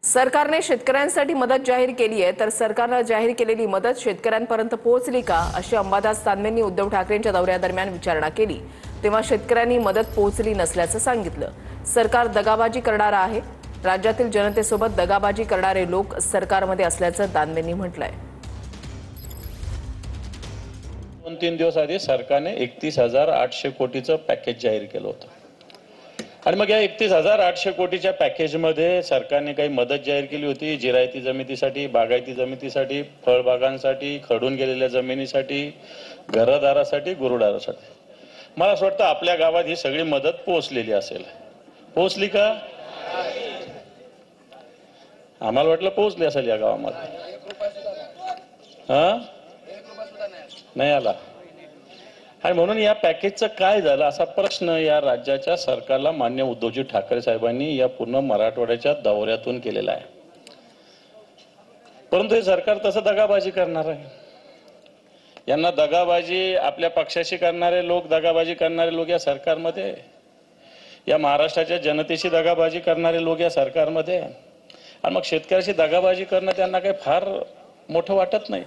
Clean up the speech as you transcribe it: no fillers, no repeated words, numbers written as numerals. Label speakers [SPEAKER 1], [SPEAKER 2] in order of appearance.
[SPEAKER 1] सरकारने शेतकऱ्यांसाठी मदत जाहीर केली आहे, तर सरकारने जाहीर केलेली मदत शेतकऱ्यांपर्यंत पोहोचली का, अशी अंबादास दानवेंनी उद्धव ठाकरेंच्या दौऱ्यादरम्यान विचारणा केली. तेव्हा शेतकऱ्यांनी मदत पोहोचली नसल्याचं सांगितलं. सरकार दगाबाजी करणार आहे. राज्यातील जनतेसोबत दगाबाजी करणारे लोक सरकारमध्ये असल्याचं दानवेंनी म्हटलंय.
[SPEAKER 2] 2-3 दिवस आधी सरकारने 31,800 कोटीचं पॅकेज जाहीर केलं होतं. आणि मग या 31,800 कोटीच्या पॅकेजमध्ये सरकारने काही मदत जाहीर केली होती. जिरायती जमिनीसाठी, बागायती जमिनीसाठी, फळबागांसाठी, खडून गेलेल्या जमिनीसाठी, घरदारासाठी, गुरुदारासाठी. मला असं वाटतं आपल्या गावात ही सगळी मदत पोहोचलेली असेल. पोहोचली का? आम्हाला वाटलं पोहोचली असेल या गावामध्ये. नाही आला. आणि म्हणून या पॅकेजचं काय झालं असा प्रश्न या राज्याच्या सरकारला माननीय उद्धवजी ठाकरे साहेबांनी या पूर्ण मराठवाड्याच्या दौऱ्यातून केलेला आहे. परंतु हे सरकार तसं दगाबाजी करणार आहे. यांना दगाबाजी आपल्या पक्षाशी करणारे लोक, दगाबाजी करणारे लोक या सरकारमध्ये, या महाराष्ट्राच्या जनतेशी दगाबाजी करणारे लोक या सरकारमध्ये. आणि मग शेतकऱ्याशी दगाबाजी करणं त्यांना काही फार मोठं वाटत नाही.